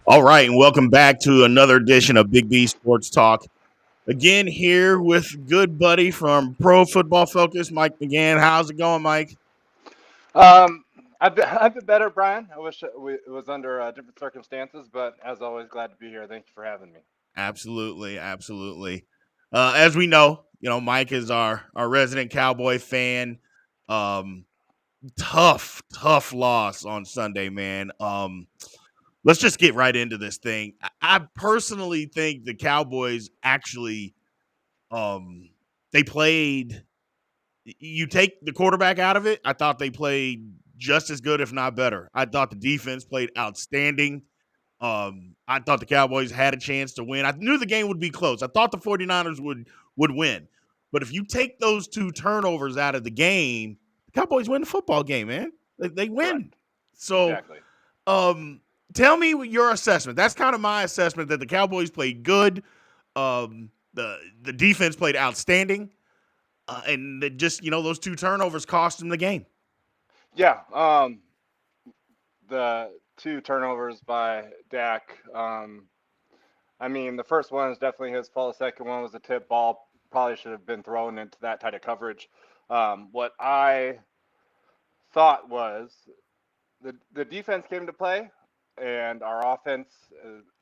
All right, and welcome back to another edition of Big B Sports Talk. Again, here with good buddy from Pro Football Focus, Mike McGann. How's it going, Mike? Um, I've been better, Brian. I wish it was under different circumstances, but as always, glad to be here. Thank you for having me. Absolutely, absolutely. As we know, Mike is our resident Cowboy fan. Um, tough loss on Sunday, man. Let's just get right into this thing. I personally think the Cowboys actually, um, they played you take the quarterback out of it, I thought they played just as good, if not better. I thought the defense played outstanding. I thought the Cowboys had a chance to win. I knew the game would be close. I thought the 49ers would win. But if you take those two turnovers out of the game, the Cowboys win the football game, man. They win. Correct. So Exactly. um tell me your assessment. That's kind of my assessment that the Cowboys played good. The defense played outstanding. And it just those two turnovers cost him the game. Yeah. The two turnovers by Dak. I mean, the first one is definitely his fault. The second one was a tip ball. Probably should have been thrown into that tight of coverage. What I thought was the defense came to play, and our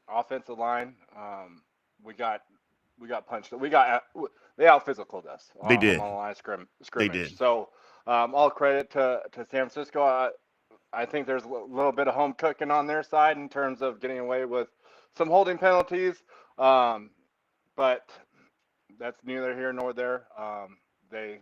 offensive line, we got we got punched. They out physicaled us They on did. the line They scrimmage. did. So all credit to San Francisco. I think there's a little bit of home cooking on their side in terms of getting away with some holding penalties, um, but that's neither here nor there. They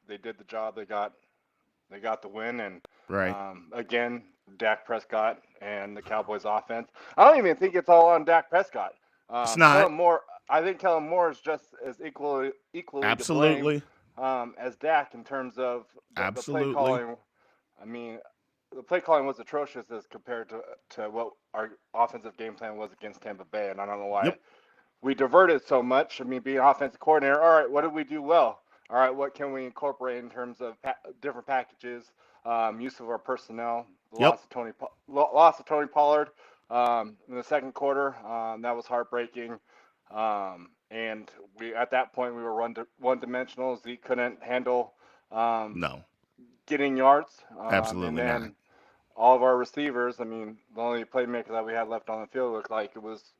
they did the job. They got the win, and Right. again, Dak Prescott and the Cowboys offense. I don't even think it's all on Dak Prescott. It's not. Kellen Moore, I think Kellen Moore is just as equally to blame Absolutely. as Dak in terms of the play Absolutely. calling. I mean, the play calling was atrocious as compared to what our offensive game plan was against Tampa Bay, and I don't know why Yep. we diverted so much. I mean, being offensive coordinator, all right, what did we do well? All right, what can we incorporate in terms of different packages, use of our personnel? The Yep. loss of Tony Pollard in the second quarter, that was heartbreaking. And we at that point we were one dimensional. Zeke couldn't handle um, No. getting yards, and Absolutely not. then all of our receivers. I mean, the only playmaker that we had left on the field looked like it was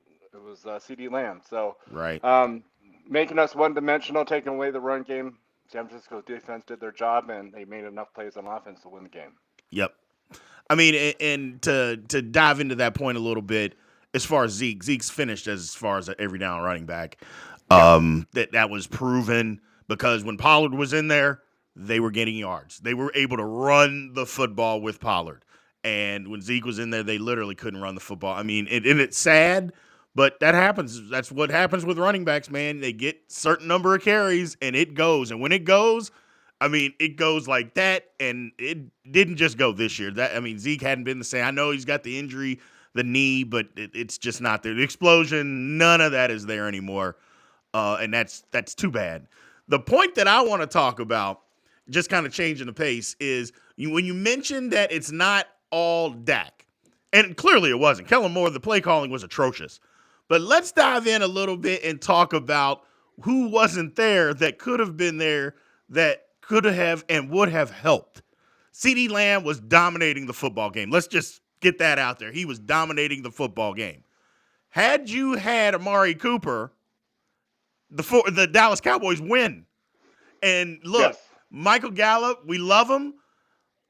C.D. Lamb. So, Right. um, making us one dimensional, taking away the run game. San Francisco's defense did their job, and they made enough plays on offense to win the game. Yep. I mean, and to dive into that point a little bit, as far as Zeke's finished as far as every down running back. Yeah. That was proven because when Pollard was in there, they were getting yards. They were able to run the football with Pollard. And when Zeke was in there, they literally couldn't run the football. I mean, and it's sad, but that happens. That's what happens with running backs, man. They get certain number of carries and it goes. And when it goes, I mean, it goes like that, and it didn't just go this year. That I mean, Zeke hadn't been the same. I know he's got the injury, the knee, but it's just not there. The explosion, none of that is there anymore, and that's too bad. The point that I want to talk about, just kind of changing the pace, is when you mentioned that it's not all Dak, and clearly it wasn't. Kellen Moore, the play calling was atrocious. But let's dive in a little bit and talk about who wasn't there that could have been there that could have and would have helped. CeeDee Lamb was dominating the football game. Let's just get that out there. He was dominating the football game. Had you had Amari Cooper, the Dallas Cowboys win. And look, Yes. Michael Gallup, we love him.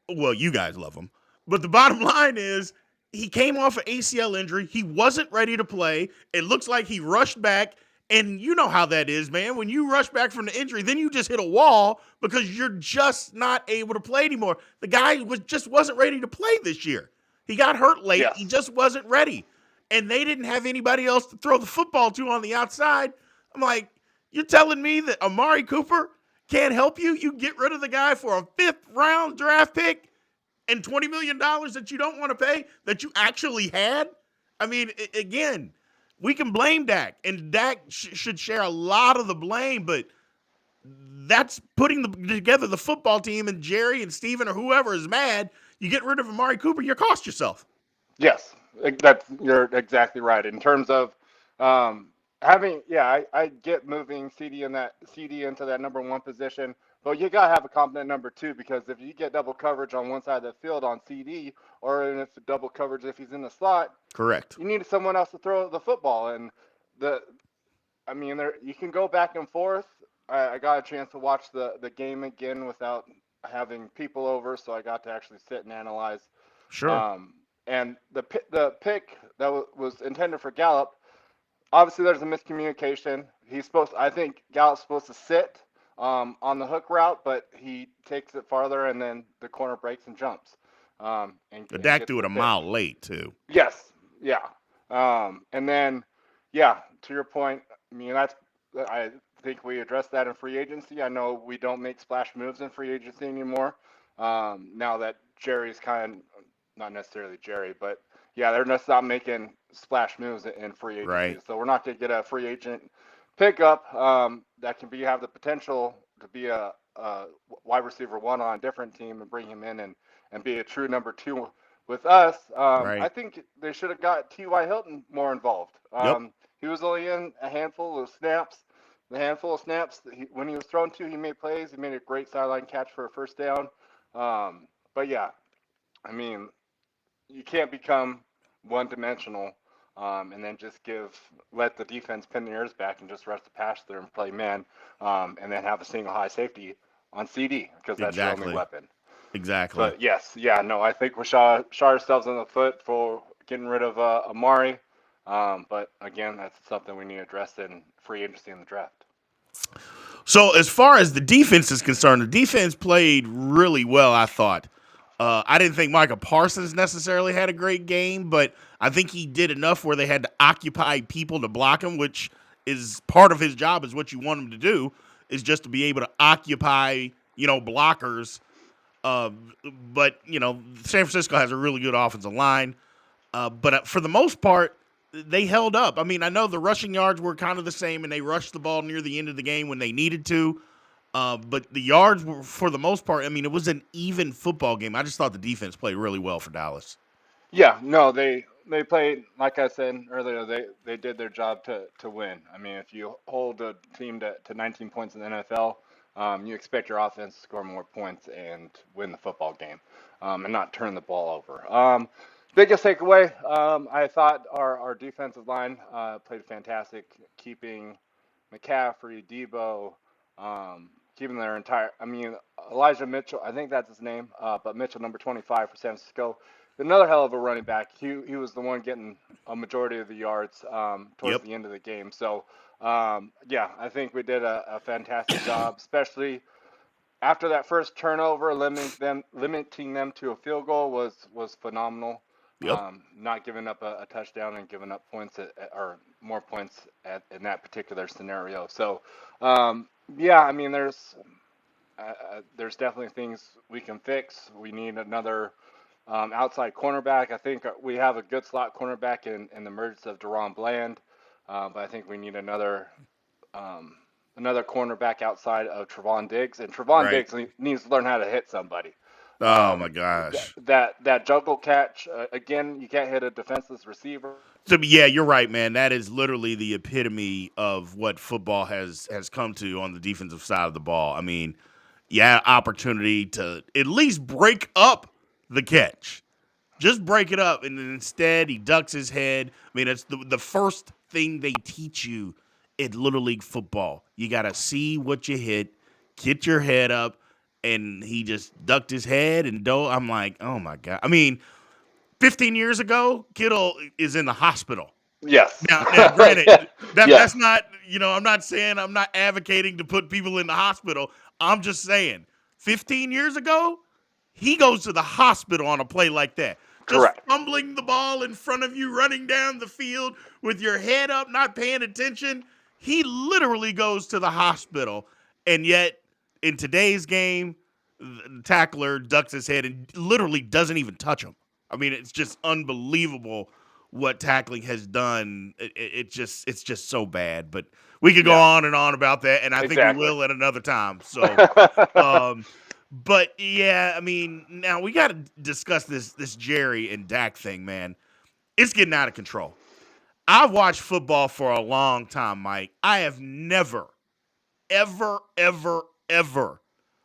Well, you guys love him. But the bottom line is he came off an ACL injury. He wasn't ready to play. It looks like he rushed back. And you know how that is, man. When you rush back from the injury, then you just hit a wall because you're just not able to play anymore. The guy just wasn't ready to play this year. He got hurt late. He Yes. just wasn't ready. And they didn't have anybody else to throw the football to on the outside. I'm like, you're telling me that Amari Cooper can't help you? You get rid of the guy for a fifth round draft pick and $20 million that you don't want to pay that you actually had? I mean, again, we can blame Dak, and Dak should share a lot of the blame, but that's putting together the football team, and Jerry and Steven or whoever is mad. You get rid of Amari Cooper, you cost yourself. Yes. That's you're exactly right. In terms of um, having, yeah, I get moving CD into that number one position, but you gotta have a competent number two because if you get double coverage on one side of the field on CD, or even if double coverage if he's in the slot, Correct. you need someone else to throw the football. And the I mean, there you can go back and forth. I got a chance to watch the game again without having people over, so I got to actually sit and analyze. Sure. Um, and the pick that was intended for Gallup, obviously there's a miscommunication. I think Gallup's supposed to sit on the hook route, but he takes it farther, and then the corner breaks and jumps, The and Dak gets threw it the a pick. mile late too. Yes, yeah. And then, yeah, to your point, I mean, I think we addressed that in free agency. I know we don't make splash moves in free agency anymore. Now that Jerry's kind of, not necessarily Jerry, but yeah, they're just not making splash moves in free agency. Right. So we're not going to get a free agent pickup that can have the potential to be a wide receiver one on a different team and bring him in and be a true number two with us. I Right. think they should have got T.Y. Hilton more involved. Yep. He was only in a handful of snaps. The handful of snaps when he was thrown to, he made plays. He made a great sideline catch for a first down. But yeah, I mean, you can't become one dimensional and then just let the defense pin their ears back and just rush the pass there and play man, and then have a single high safety on CD because that's your only Exactly. weapon. Exactly. But yes, yeah, no, I think we shot ourselves in the foot for getting rid of Amari. But again, that's something we need to address in free agency in the draft. So as far as the defense is concerned, the defense played really well, I thought. I didn't think Micah Parsons necessarily had a great game, but I think he did enough where they had to occupy people to block him, which is part of his job, is what you want him to do, is just to be able to occupy, blockers. Uh, but, San Francisco has a really good offensive line. But for the most part, they held up. I mean, I know the rushing yards were kind of the same, and they rushed the ball near the end of the game when they needed to. But the yards were, for the most part, I mean, it was an even football game. I just thought the defense played really well for Dallas. Yeah, no, they played like I said earlier. They did their job to win. I mean, if you hold a team to 19 points in the NFL, you expect your offense to score more points and win the football game, and not turn the ball over. Biggest takeaway, I thought our defensive line played fantastic, keeping McCaffrey, Debo, keeping their entire. I mean, Elijah Mitchell. I think that's his name. But Mitchell, number 25 for San Francisco, another hell of a running back. He was the one getting a majority of the yards towards Yep. the end of the game. So yeah, I think we did a fantastic job, especially after that first turnover, limiting them to a field goal was phenomenal. Yep. Not giving up a touchdown and giving up points or more points in that particular scenario. So yeah, I mean there's definitely things we can fix. We need another outside cornerback. I think we have a good slot cornerback in the emergence of Deron Bland, but I think we need um, another cornerback outside of Trevon Diggs, and Trevon Right. Diggs needs to learn how to hit somebody. Oh my gosh. That juggle catch again, you can't hit a defenseless receiver. So yeah, you're right, man. That is literally the epitome of what football has come to on the defensive side of the ball. I mean, yeah, opportunity to at least break up the catch. Just break it up, and then instead he ducks his head. I mean, it's the first thing they teach you in Little League football. You got to see what you hit, get your head up, and he just ducked his head and do. I'm like, oh my god. I mean, 15 years ago, Kittle is in the hospital. Yes. Now, granted, that's Yes. not, I'm not saying, I'm not advocating to put people in the hospital. I'm just saying, 15 years ago, he goes to the hospital on a play like that. Just Correct. fumbling the ball in front of you, running down the field with your head up, not paying attention. He literally goes to the hospital. And yet, in today's game, the tackler ducks his head and literally doesn't even touch him. I mean, it's just unbelievable what tackling has done. It's just so bad. But we could go Yeah. on and on about that, and I think we Exactly. will at another time. So, um, but yeah, I mean, now we got to discuss this Jerry and Dak thing, man. It's getting out of control. I've watched football for a long time, Mike. I have never, ever, ever, ever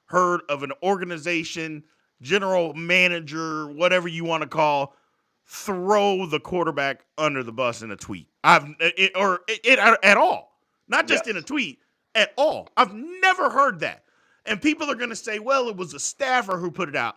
heard of an organization, general manager, whatever you want to call, throw the quarterback under the bus in a tweet. At all, not just in a Yes. tweet, at all. I've never heard that. And people are going to say, well, it was a staffer who put it out.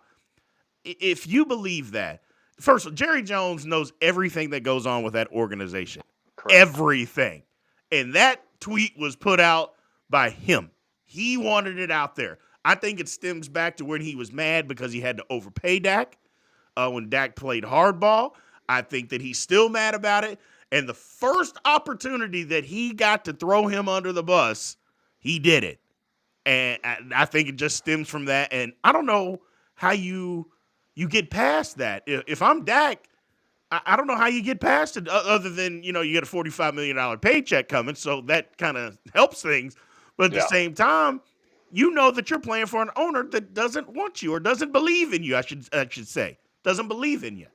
If you believe that, first of all, Jerry Jones knows everything that goes on with that organization. Correct. Everything. And that tweet was put out by him. He wanted it out there. I think it stems back to when he was mad because he had to overpay Dak when Dak played hardball. I think that he's still mad about it. And the first opportunity that he got to throw him under the bus, he did it. And I think it just stems from that. And I don't know how you get past that. If I'm Dak, I don't know how you get past it other than, you get a $45 million paycheck coming. So that kind of helps things. But at the Yeah. same time, you know that you're playing for an owner that doesn't want you or doesn't believe in you, I should say. Doesn't believe in you.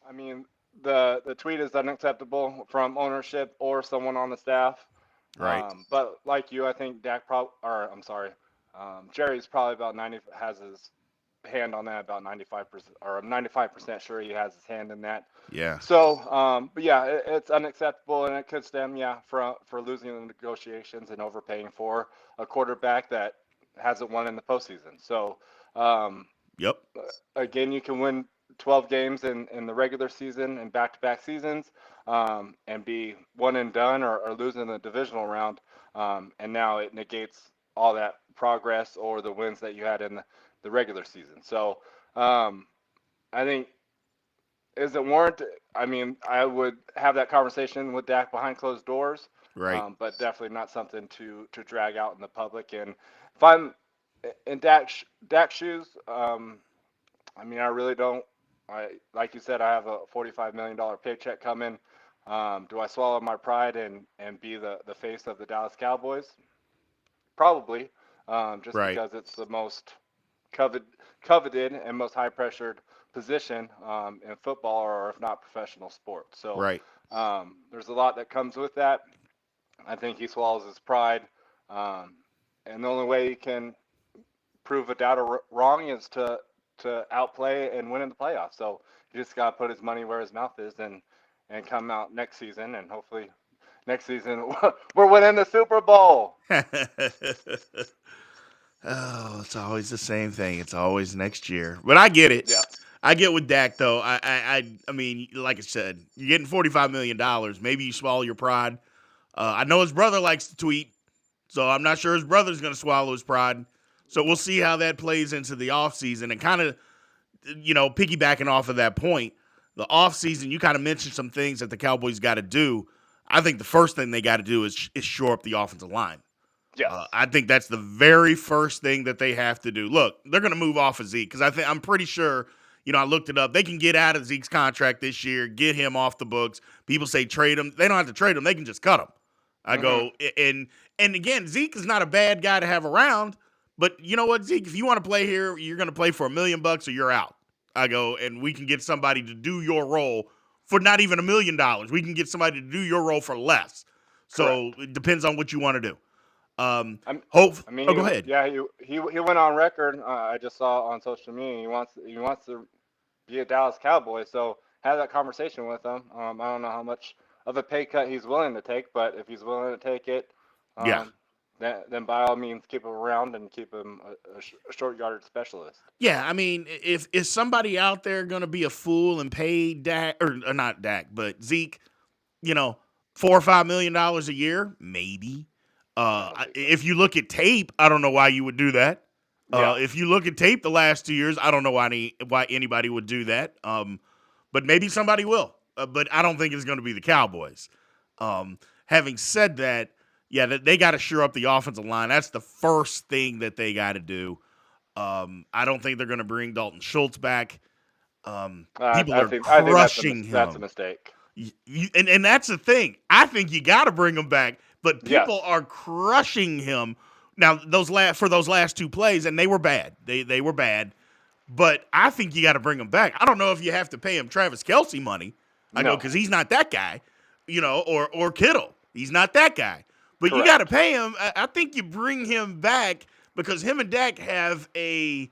I mean, the tweet is unacceptable from ownership or someone on the staff. Right. But like you, I think I'm sorry, Jerry's probably about 90 has his hand on that about 95%, or I'm 95% sure he has his hand in that. Yeah. So, but yeah, it's unacceptable, and it could stem, yeah, for losing the negotiations and overpaying for a quarterback that hasn't won in the postseason. So, um, Yep. again, you can win 12 games in the regular season and back-to-back seasons, and be one and done, or losing in the divisional round, and now it negates all that progress or the wins that you had in the regular season. So, um, I think, is it warranted? I mean, I would have that conversation with Dak behind closed doors, Right. but definitely not something to drag out in the public. And if I'm in Dak's shoes, I mean, I really don't. I Like you said, I have a $45 million paycheck coming. Do I swallow my pride and be the face of the Dallas Cowboys? Probably, just Right. because it's the most coveted, coveted and most high pressured position in football, or if not professional sports. So, Right. there's a lot that comes with that. I think he swallows his pride, um, and the only way he can prove a doubter wrong is to outplay and win in the playoffs. So he just got to put his money where his mouth is, and come out next season, and hopefully next season we're winning the Super Bowl. Oh, it's always the same thing. It's always next year. But I get it. Yeah. I get with Dak though. I mean, like I said, you're getting $45 million. Maybe you swallow your pride. I know his brother likes to tweet, so I'm not sure his brother's going to swallow his pride. So we'll see how that plays into the offseason. And kind of, piggybacking off of that point, the offseason, you kind of mentioned some things that the Cowboys got to do. I think the first thing they got to do is shore up the offensive line. Yes. I think that's the very first thing that they have to do. Look, they're going to move off of Zeke because I'm pretty sure. I looked it up. They can get out of Zeke's contract this year, get him off the books. People say trade him. They don't have to trade him. They can just cut him. I Mm-hmm. go and again, Zeke is not a bad guy to have around. But you know what, Zeke? If you want to play here, you're going to play for $1 million or you're out. I go, and we can get somebody to do your role for not even $1 million. We can get somebody to do your role for less. So Correct. it depends on what you want to do. I'm, Hope. I mean, Oh, go ahead. yeah, he went on record. I just saw on social media he wants to be a Dallas Cowboy. So have that conversation with him. I don't know how much of a pay cut he's willing to take, but if he's willing to take it, Yeah, um, then by all means keep him around and keep him a short yardage specialist. yeah. I mean, if is somebody out there gonna be a fool and pay Dak or not Dak, but Zeke, you know, $4 or $5 million a year, maybe. I don't think so. If you look at tape, I don't know why you would do that. Yeah. If you look at tape the last 2 years, I don't know why anybody would do that. But maybe somebody will. But I don't think it's going to be the Cowboys. Having said that, yeah, they got to shore up the offensive line. That's the first thing that they got to do. I don't think they're going to bring Dalton Schultz back. People I are think crushing that's a him. mistake. And that's the thing. I think you got to bring him back, but people Yes. are crushing him now. Those last two plays, and they were bad. They were bad, but I think you got to bring him back. I don't know if you have to pay him Travis Kelsey money, I go, No. because he's not that guy, or Kittle. He's not that guy. But you got to Correct. pay him. I think you bring him back because him and Dak have they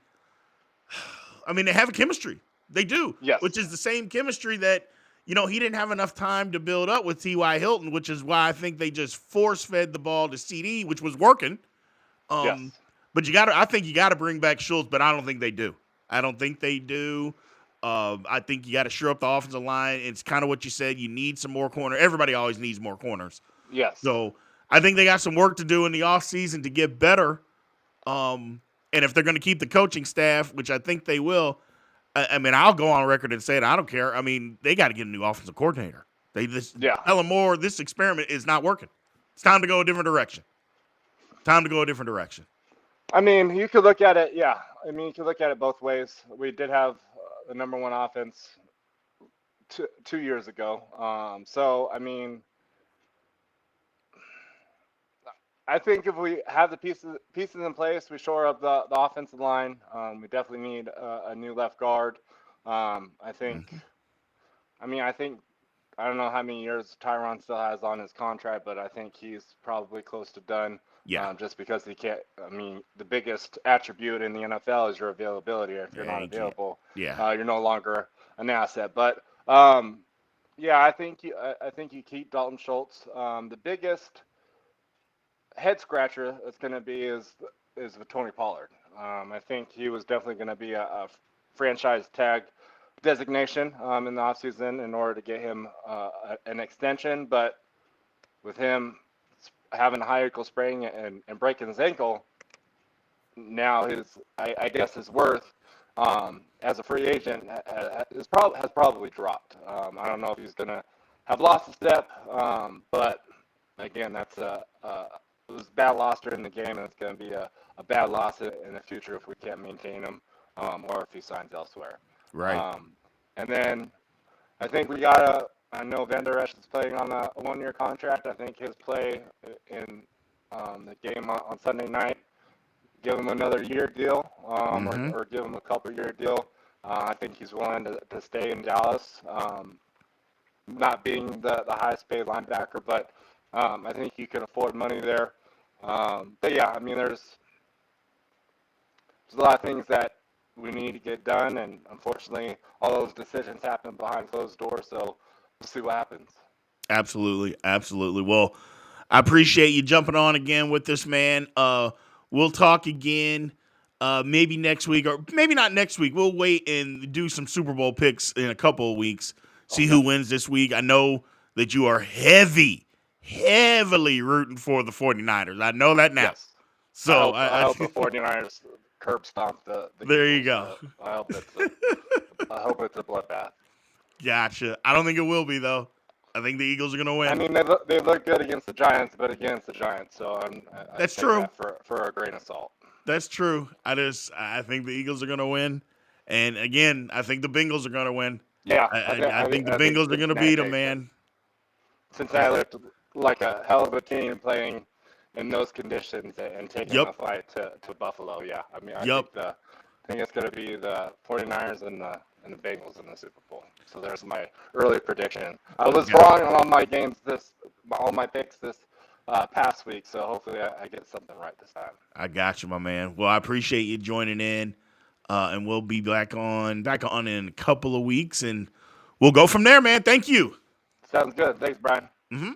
have a chemistry. They do, which Yes. is the same chemistry that, he didn't have enough time to build up with T.Y. Hilton, which is why I think they just force fed the ball to CD, which was working. Um, Yes. but I think you got to bring back Schultz, but I don't think they do. I don't think they do. I think you got to shore up the offensive line. It's kind of what you said. You need some more corner. Everybody always needs more corners. Yes. So I think they got some work to do in the offseason to get better. And if they're going to keep the coaching staff, which I think they will, I'll go on record and say it. I don't care. They got to get a new offensive coordinator. They just Yeah. tell them more. This experiment is not working. It's time to go a different direction. Time to go a different direction. I mean, you could look at it. Yeah. I mean, you could look at it both ways. We did have the number one offense 2 years ago. So I mean, I think if we have the pieces in place, we shore up the offensive line. We definitely need a new left guard. I think. Mm-hmm. I think I don't know how many years Tyron still has on his contract, but I think he's probably close to done. Yeah. Just because he can't. The biggest attribute in the NFL is your availability. If you're Yeah, not you can't. available, Yeah. you're no longer an asset. But yeah, I think you keep Dalton Schultz. The biggest head scratcher that's going to be is with Tony Pollard. I think he was definitely going to be a franchise tag designation in the offseason in order to get him an extension. But with him having a high ankle sprain and breaking his ankle, now I guess his worth as a free agent has probably dropped. I don't know if he's going to have lost a step, but again, it was a bad loss during the game, and it's going to be a bad loss in the future if we can't maintain him or if he signs elsewhere. Right. And then I think I know Van Der Esch is playing on a 1-year contract. I think his play in the game on Sunday night, give him another year deal Mm-hmm. or give him a couple-year deal. I think he's willing to stay in Dallas, not being the highest paid linebacker, but I think you can afford money there. But yeah, there's a lot of things that we need to get done, and unfortunately, all those decisions happen behind closed doors. So we'll see what happens. Absolutely. Absolutely. Well, I appreciate you jumping on again with this, man. We'll talk again. Maybe next week, or maybe not next week. We'll wait and do some Super Bowl picks in a couple of weeks. See Okay. who wins this week. I know that you are heavily rooting for the 49ers. I know that now. Yes. So I hope the 49ers curb stomp the there you Eagles. go. I hope it's a bloodbath. Gotcha. I don't think it will be though. I think the Eagles are going to win. They look good against the Giants, but against the Giants, so I That's take true. that for a grain of salt. That's true. I think the Eagles are going to win, and again, I think the Bengals are going to win. Yeah, I think the Bengals are going to beat them, man. Cincinnati looked like a hell of a team playing in those conditions and taking Yep. the fight to Buffalo. Yeah, Yep. I think it's going to be the 49ers and the Bengals in the Super Bowl. So there's my early prediction. I was wrong on all my picks this past week, so hopefully I get something right this time. I got you, my man. Well, I appreciate you joining in, and we'll be back on in a couple of weeks, and we'll go from there, man. Thank you. Sounds good. Thanks, Brian. Mm-hmm.